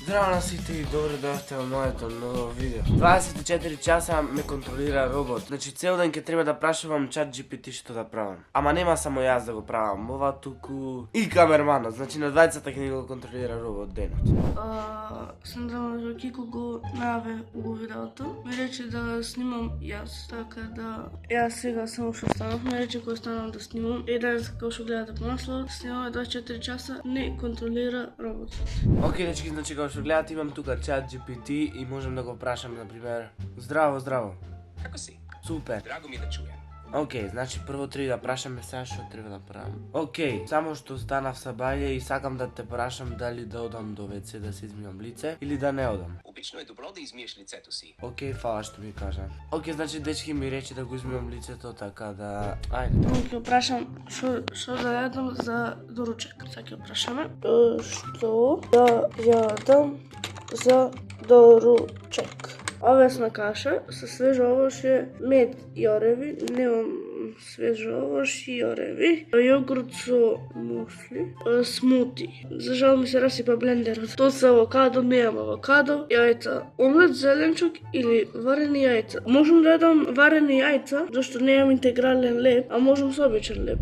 Zdravo na svi i dobro došli u moето ново видео. 24 часа ме контролира робот. Значи цел ден ке треба да прашувам чат GPT што да правам. Ама нема само јас да го правам, ова туку и камерманот. Значи на двајцата ќе ни го контролира робот денот. Сам да Кико го најаве у видеото. Ми рече да снимам јас, така да јас сега само што станав, ми рече кој станам да снимам. И денес како што гледате по наслов, снимаме 24 часа, не контролира робот. Океј, дечки, значи како што гледате имам тука чат GPT и можам да го прашам, например, здраво, здраво. Како си? Супер. Драго ми да чујам. Океј, значи прво треба да прашаме сега што треба да правам. Океј, само што станав са бајле и сакам да те прашам дали да одам до WC да се измијам лице или да не одам. Обично е добро да измиеш лицето си. Океј, фала што ми кажа. Океј, значи дечки ми рече да го измијам лицето, така да... Ајде. Ќе прашам што да јадам за доручек. Сега ќе прашаме што да јадам за доручек. Овесна каша со свеж овош е мед и ореви, немам свеж овош и ореви, јогурт со мусли, смути. За жал ми се расипа блендерот. Тоа се авокадо, немам авокадо, јајца, омлет, зеленчук или варени јајца. Можам да јадам варени јајца, зашто немам интегрален леб, а можам со обичен леб.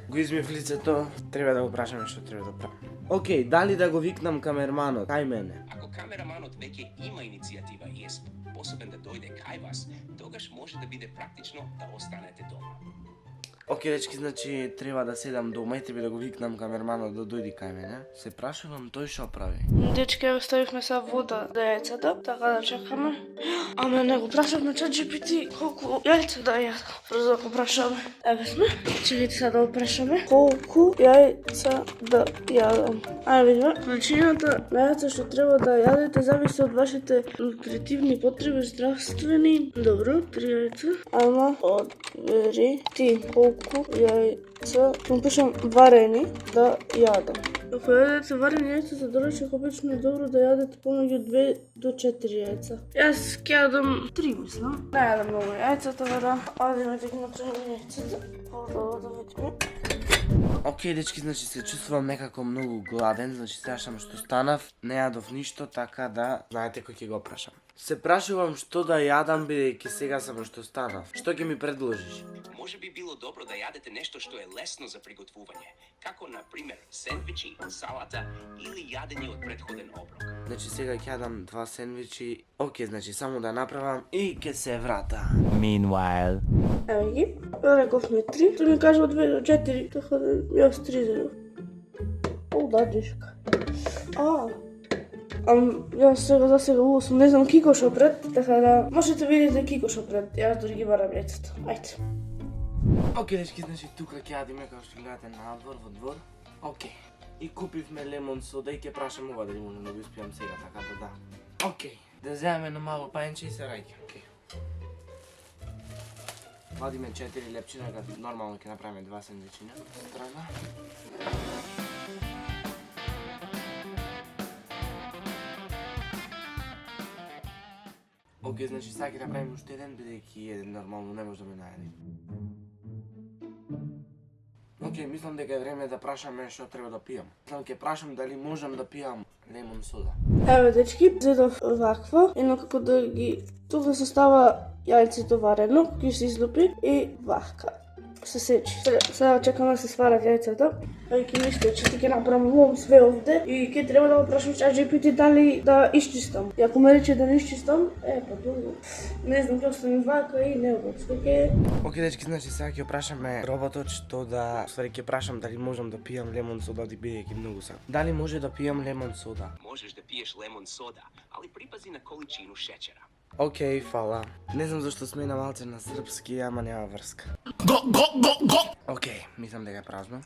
Го измив лицето, треба да го прашаме што треба да правам. Океј, дали да го викнам камерманот кај мене? Ако камераманот веќе има иницијатива и е способен да дојде кај вас, тогаш може да биде практично да останете дома. Океј, дечки, значи треба да седам дома и треба да го викнам камерманот да дојде кај мене. Се прашувам тој што прави. Дечки, ја ставивме са вода за јајцата, така да чекаме. Ама не го прашавме чат GPT колку јајца да јадам. Брзо да го прашаме. Еве сме. Чекайте сега да го прашаме. Колку јајца да јадам. Ајде видиме. Количината на јајца што треба да јадете зависи од вашите нутритивни потреби, здравствени. Добро, 3 јајца. Ама одбери ти колку јајца, ќе пишам варени да јадам. Ако јадете варени јајца за доручек, обично е добро да јадете помеѓу 2 до 4 јајца. Јас ќе јадам 3, мислам. Не јадам многу јајца, така да одиме да ги натренираме јајцата. Да видиме. Океј, дечки, значи се чувствувам некако многу гладен, значи сега што станав, не јадов ништо, така да знаете кој ќе го прашам. Се прашувам што да јадам бидејќи сега само што станав. Што ќе ми предложиш? Може би било добро да јадете нешто што е лесно за приготвување, како на пример сендвичи, салата или јадење од претходен оброк. Значи сега ќе јадам 2 сендвичи. Океј, значи само да направам и ќе се врата. Meanwhile. Еве ги. Рековме 3. Тој ми кажа од 2 до 4, така да јас 3 зелев. О, да, дешка. Јас сега за сега сум, не знам Кико шо пред, така да можете видите Кико шо пред. Јас дори ги барам јајцата. Ајде. Океј, дечки, значи тука ќе јадиме како што гледате надвор во двор. Океј. И купивме лемон сода и ќе прашам ова дали можам да го испијам сега, така да да. Океј. Да земеме едно мало пајнче и се раѓа. Океј. Вадиме 4 лепчина, като нормално ќе направиме 2 сендвичина. Страна. Океј, значи сега ќе направиме уште еден, бидејќи еден нормално не може да ме најади. Океј, мислам дека е време да прашаме што треба да пијам. Мислам ќе прашам дали можам да пијам лемон сода. Еве, дечки, зедов ваква, едно како да ги... Тука се става јајцето варено, ќе се излупи и вака. Се сечи. Сега чекам да се сварат јајцата. Ај ќе мисле, че ти ќе направам све овде и ќе треба да го прашам чат GPT дали да исчистам. И ако ме рече да не исчистам, па долу. Не знам, ќе остане вака и не обоцко ќе... Океј, дечки, значи сега ќе прашаме роботот што да... Ствари ќе прашам дали можам да пијам лемон сода, бидејќи многу сакам. Дали може да пијам лемон сода? Можеш да пиеш лемон сода, али припази на количину шеќера. Океј, фала. Не знам зашто смена малце на српски, ама нема врска. Океј, мислам дека е празно.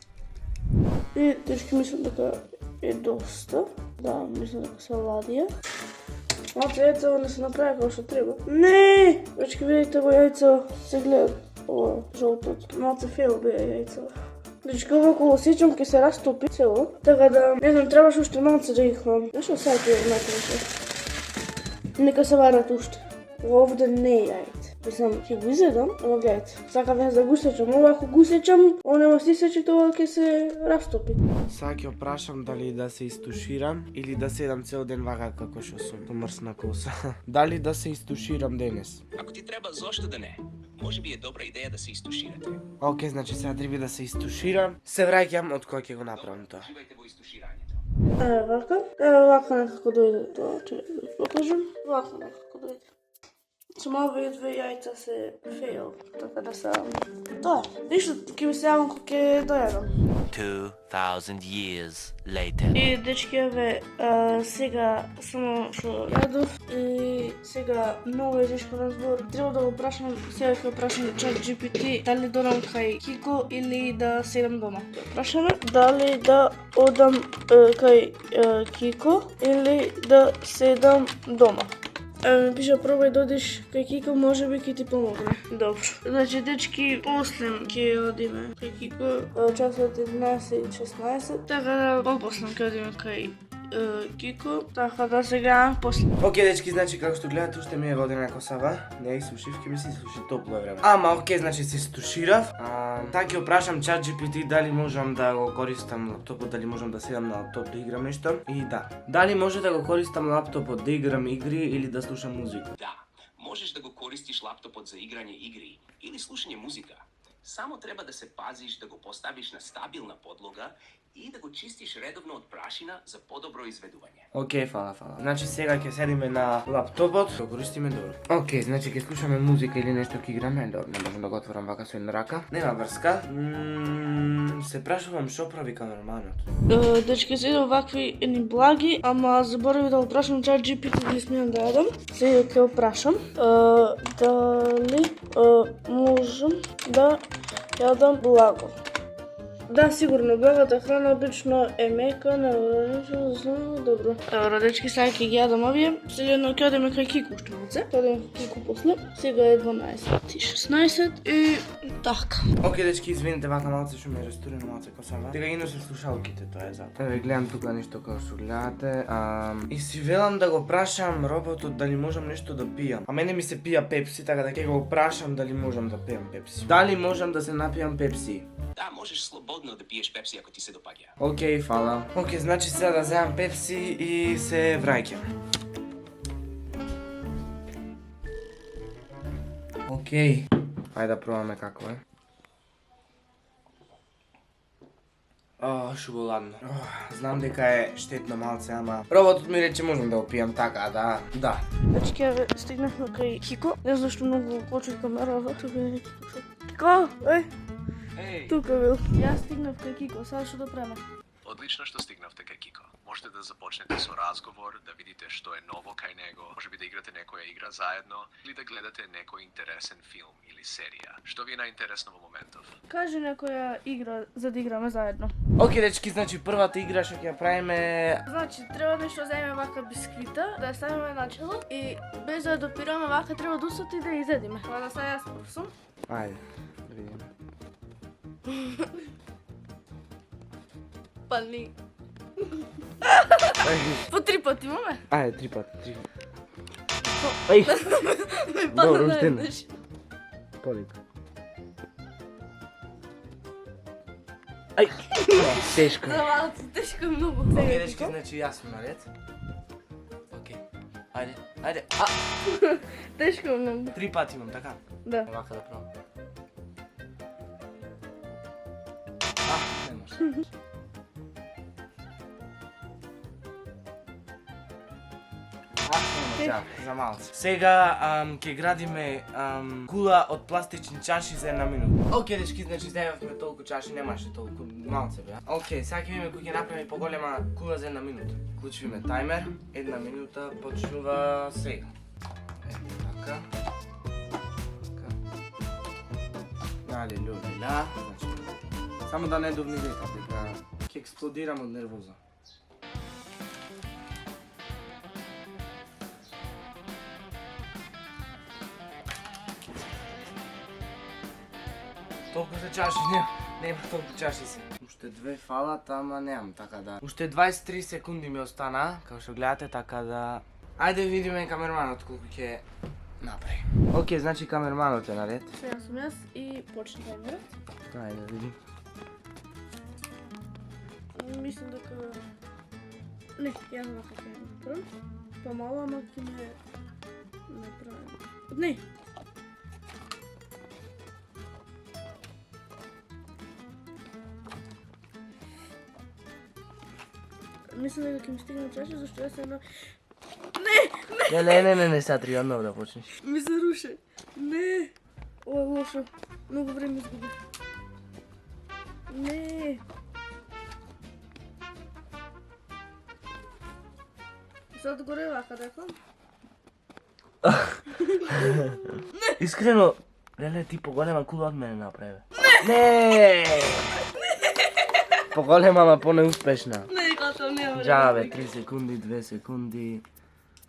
И дечки, мислам дека е доста. Да, мислам дека се ладија. Малце јајца не се направи како што треба. Не! Дечки, видите го јајца, се гледат ова жолтот. Малце фейл беа јајца. Дечки, ова кога сечам ќе се растопи цело. Така да, не знам, требаш уште малце да ги хвам. Зашто сајте ја накреше? Нека се варат уште. Овде не е јајце. Па сам ќе го изедам, ама гледайте. Сакам јас да го сечам, ова ако го сечам, он нема си сечи, тоа ќе се растопи. Сега ќе опрашам дали да се истуширам или да седам цел ден вака како што сум, со мрсна коса. Дали да се истуширам денес? Ако ти треба, зошто да не? Може би е добра идеја да се истуширате. Океј, значи сега треба да се истуширам. Се враќам од кој ќе го направам тоа. Живајте во истуширањето. Еве вака некако дојде тоа, че да ви покажам. Вака некако дојде. Само овие две јајца се фейл, така да се... Тоа, ништо, ќе ми се јавам кога ќе дојадам. 2,000 years later. И дечки, еве, сега само што јадов и сега многу е тешко на збор. Треба да го прашам, сега ќе го прашам ChatGPT дали додам кај Кико или да седам дома. Ќе прашаме дали да одам кај Кико или да седам дома. Ми пише пробај да одиш кај Кико, може би ќе ти помогне. Добро. Значи, дечки, после ќе одиме кај Кико, часот е 11:16, така да попосле ќе одиме кај Кико, така да се гледаме после. Океј, дечки, значи како што гледате, уште ми е водена косава. Не ја сушив, ќе ми се суши топло е време. Ама океј, значи се стуширав. Така ќе опрашам ChatGPT дали можам да го користам лаптопот, дали можам да седам на лаптоп да играм нешто. И да. Дали може да го користам лаптопот да играм игри или да слушам музика? Да, можеш да го користиш лаптопот за играње игри или слушање музика. Само треба да се пазиш да го поставиш на стабилна подлога и да го чистиш редовно од прашина за подобро изведување. Океј, фала. Значи сега ќе седиме на лаптопот, го користиме добро. Океј, значи ќе слушаме музика или нешто ќе играме, добро, не можам да го отворам вака со една рака. Нема врска. Се прашувам што прави камерманот. Дечки, се иде овакви едни благи, ама заборави да го прашам ChatGPT дали смеам да јадам. Сега ќе го прашам дали можам да јадам благо. Да, сигурно, благата храна обично е мека, неоранична, знам, добро. Добро, дечки, сега ќе ги јадам овие. Сега ќе одиме кај Кико уште малце. Ќе одиме кај Кико после. Сега е 12:16 и така. Океј, дечки, извините, вака малце што ме рестурира малце косава. Сега ги носам слушалките, тоа е затоа. Еве гледам тука нешто како што гледате. И си велам да го прашам роботот дали можам нешто да пијам. А мене ми се пија пепси, така да ќе го прашам дали можам да пијам пепси. Дали можам да се напијам пепси? Да, можеш слободно да пиеш пепси ако ти се допаѓа. Океј, фала. Океј, значи сега да земам пепси и се враќам. Океј. Ајде да пробаме како е. Шубо ладно. Знам дека е штетно малце, ама роботот ми рече можам да го пијам така, да. Дечки, еве, стигнахме кај Кико. Не знам што многу почуј камерава. Тука е Кико, тука бил. Јас стигнав кај Кико, сега што да правиме? Одлично што стигнавте кај Кико. Можете да започнете со разговор, да видите што е ново кај него, може би да играте некоја игра заедно или да гледате некој интересен филм или серија. Што ви е најинтересно во моментов? Кажи некоја игра за да играме заедно. Океј, дечки, значи првата игра што ќе ја правиме... Значи, треба нешто да земеме вака бисквита, да ја ставиме начело и без да ја допираме вака треба да усати да ја изедиме. Ова да сега јас просум. Ајде, да видиме. Па ни. По 3 пати имаме? Ајде, 3 пати. Ај! Добро, уште едно. Колико? Ај! Тешко. За малци, тешко е многу. Океј, дечки, значи јас сум наред. Океј. Ајде. Тешко е многу. 3 пати имам, така? Да. Вака да пробам. Не може. За малце. Сега ќе градиме кула од пластични чаши за една минута. Океј, дечки, значи земавме толку чаши, немаше толку малце беа. Океј, сега ќе видиме кој ќе направи поголема кула за една минута. Вклучуваме тајмер, една минута почнува сега. Така. Алелуја, значи. Само да не дувни дека ќе експлодирам од нервоза. Толку се чаши, нема толку чаши се. Уште две фалат, ама немам, така да. Уште 23 секунди ми остана, како што гледате, така да... Ајде видиме камерманот колку ќе Направи. Окей, значи камерманот е наред. Сега сум јас и почни таймерот. Ајде да видим. Мислам дека... Не, јас знам како ќе направам. Помало, ама ќе ме направам. Не! Мислам дека ќе ми стигне чаша, зашто јас едно... Не, сега треба однов да почнеш. Ми се руше. Не! Ова е лошо. Многу време изгубих. Не! Sad gore вака дека? Искрено, леле, ти поголема кула од мене направи. Не! Поголема, ама по-неуспешна. Не, като не Джабе, 3 секунди, 2 секунди.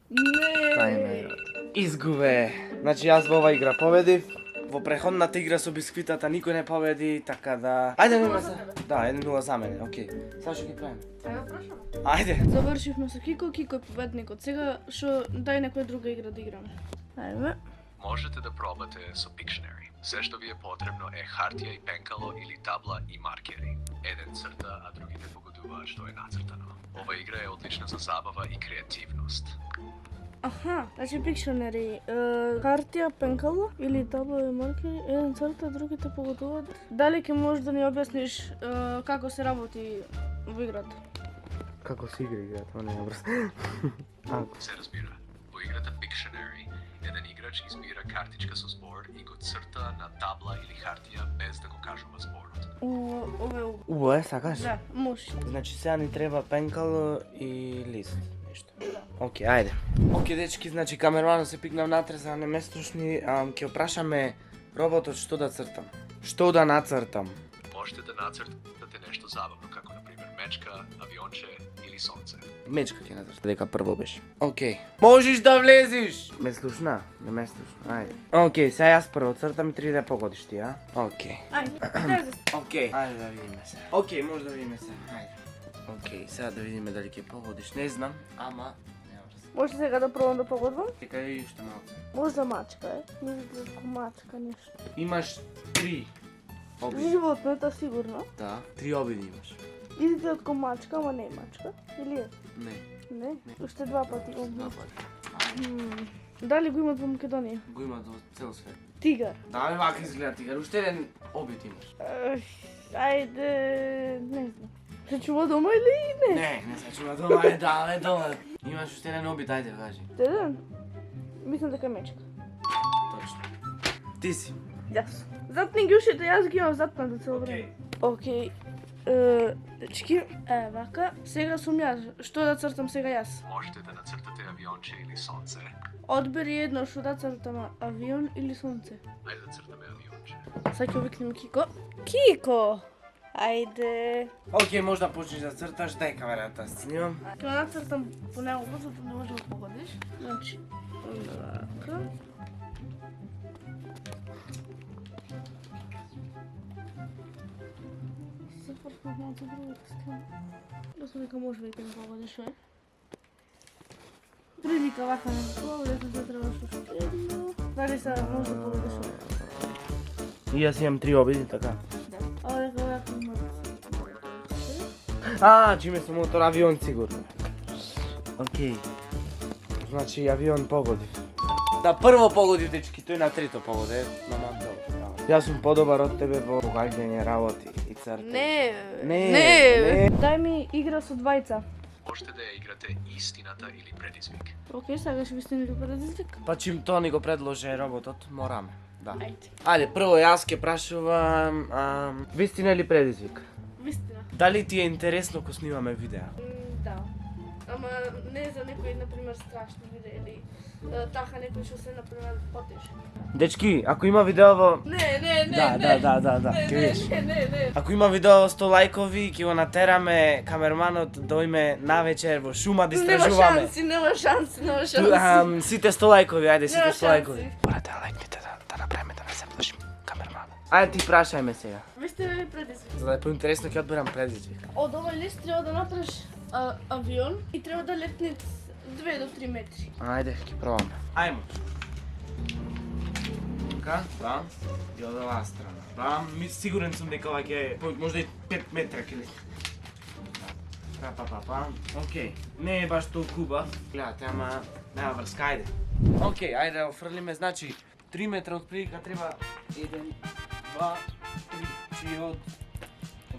Не! Таймерот. Изгубе. Значи јас во ова игра победив. Во преходната игра со бисквитата никој не победи, така да... Ајде, нема се. Да, 1-0 за мене, окей. Сега што ќе правиме? Сега прашам. Ајде. Завршивме со Кико, Кико е победникот. Сега што дај некоја друга игра да играме. Ајде. Можете да пробате со Pictionary. Се што ви е потребно е хартија и пенкало или табла и маркери. Еден црта, а другите погодуваат што е нацртано. Ова игра е одлична за забава и креативност. Аха, значи Pictionary, хартија, пенкало или табла и маркери, еден црта, другите погодуваат. Дали ќе можеш да ни објасниш како се работи во играта? Како се игра, тоа не е брз. Се разбира. Во играта Pictionary, еден играч избира картичка со збор и го црта на табла или хартија без да го кажува зборот. Ова е Убаво, сакаш? Да, може. Значи сега ни треба пенкало и лист. Нешто. Окей, ајде. Окей, дечки, значи камерманот се пикнав натре за да не ме слушни. Ќе опрашаме роботот што да цртам. Што да нацртам? Можете да нацртате нешто забавно, како на пример мечка, авионче или сонце. Мечка ќе нацртам, дека прво беше. Окей. Можеш да влезиш! Ме слушна? Не ме слушна, ајде. Окей, сега јас прво цртам и ти да погодиш ти, а? Окей. Ајде, Окей, ајде да видиме се. Окей, може да видиме се. Ајде. Окей, сега да видиме дали ќе погодиш. Не знам, ама нема врз. може сега да пробам да погодам? Дека и уште малку. Може мачка, е? Мислите како мачка нешто. Имаш 3 обиди. Животно е тоа сигурно. Да, 3 обиди имаш. Изгледа како мачка, ама не е мачка. Или е? Не, Не? Уште два пати. два пати. Дали го имат во Македонија? Го има до цел свет. Тигар. Да, бе, вака изгледа тигар. Уште еден обид имаш. Ајде, не знам. Се чува дома или не? Не се чува дома, е да, бе, дома. Имаш уште еден обид, ајде, кажи. Еден? Мислам дека е мечка. Точно. Ти си. Јас. Затни ги ушите, јас ги имам затнато цело време. Окей. Дечки, вака. Сега сум јас. Што да цртам сега јас? Можете да нацртате авионче или сонце. Одбери едно што да цртам, авион или сонце. Ајде да цртаме авионче. Сега ќе викнем Кико. Кико! Ајде. Окей, може да почнеш да црташ, дај камерата снимам. Ќе нацртам по него, зато не може да погодиш. Значи, вака. Се фркнах малку другата страна. Да се вика може веќе да погодиш, е? Прилика вака не погодиш, да треба што спредно. Дали се може да погодиш овде? И јас имам 3 обиди, така. Да. Ова дека вака има. Чиме со мотор авион сигурно. Окей. Значи авион погоди. Да, прво погоди, дечки, тој на трето погоди. Мама, добро. Јас сум подобар од тебе во погаѓање работи и цртање. Не. Дај ми игра со двајца. Можете да ја играте истината или предизвик. Окей, сега ќе ви стигне предизвик. Па чим тоа ни го предложи роботот, мораме. Да. Ајде. Ајде, прво јас ќе прашувам, вистина или предизвик? Вистина. Дали ти е интересно кога снимаме видео? Да. Ама не за некои, например, страшни видеа или таха некои што се, например, потешни. Дечки, ако има видео во... Не. Да, ќе видиш. Не. Ако има видео во 100 лајкови, ќе го натераме камерманот да дојме навечер во шума да истражуваме. Нема шанси. Сите 100 лајкови, ајде, сите Нема 100 лајкови. шанси. Морате да лајкнете да направиме да не се плашим камерманот. Ајде ти прашај сега. Вистина или предизвик? За да е поинтересно ќе одберам предизвик. Од овој лист треба да направиш авион и треба да летне 2 до 3 метри. Ајде, ќе пробаме. Ајмо. Така, бам. И од оваа страна. Бам, сигурен сум дека ова ќе можда и 5 метра ќе лети. Па. Океј, не е баш толку убав. Гледате, ама нема врска, ајде. Океј, ајде да офрлиме, значи 3 метра од прилика треба 1, 2, 3, чи од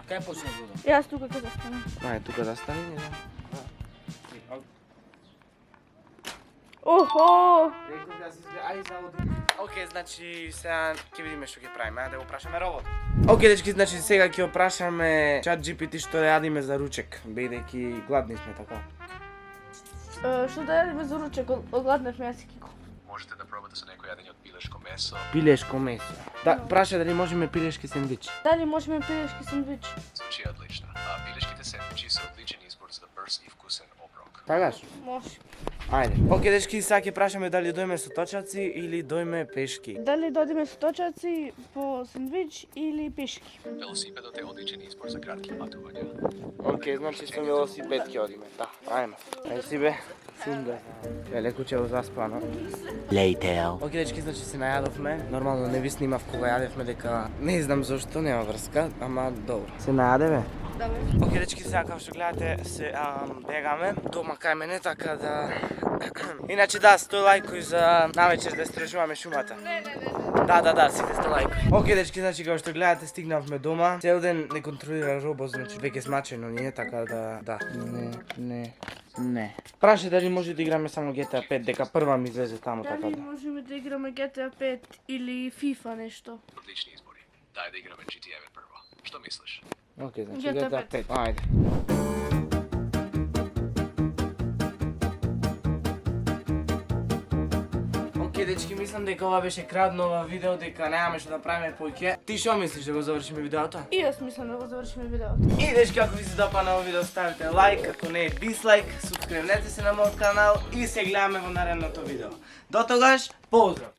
кај почне вода? Јас тука ќе застанам. Ајде, тука да стане, 1, 2, 3, Охо! Реков да се изгледа, ајде заводи. Океј, значи сега ќе видиме што ќе правиме, ајде да го прашаме робот. Океј, дечки, значи сега ќе го прашаме ChatGPT што да јадиме за ручек, бидејќи гладни сме така. Што да јадиме за ручек, огладнавме јас и Кико. Можете да пробате со некој јадење од пилешко месо. Пилешко месо. Да, праша дали можеме пилешки сендвич. Дали можеме пилешки сандвич? Звучи одлично. А пилешките сендвичи се одличен избор за брз и вкусен оброк. Такаш? Може. Ајде. Океј, дечки, сега ќе прашаме дали дојме со точаци или дојме пешки. Дали додиме со точаци по сандвич или пешки? Велосипедот е одличен избор за кратки патувања. Океј, значи со велосипед ќе одиме. Да, ајме. Ајде си бе. Синда. Леко ќе заспано. Later. Океј, дечки, значи се најадовме. Нормално не ви снимав кога јадевме дека не знам зошто, нема врска, ама добро. Се најадеве? Давай. Океј, дечки, сега како што гледате се бегаме дома кај мене, така да иначе да, 100 лајкови за навечер да истражуваме шумата. Не. Да, сите 100 лајкови. Океј, дечки, значи како што гледате стигнавме дома. Цел ден не контролира робот, значи веќе смачено ние, така да. Не. Праше дали може да играме само GTA 5, дека прва ми излезе таму, така Дали да. можеме да играме GTA 5 или FIFA нешто? Одлични избори. Дај да играме GTA прво. Што мислиш? Океј, значи GTA GTA 5, ајде. Океј, дечки, мислам дека ова беше крај на ова видео, дека немаме што да правиме поќе. Ти што мислиш да го завршиме видеото? И јас мислам да го завршиме видеото. И дечки, ако ви се допадна овој видео, ставите лайк, ако не е дислайк, субскрибнете се на мојот канал и се гледаме во наредното видео. До тогаш, поздрав!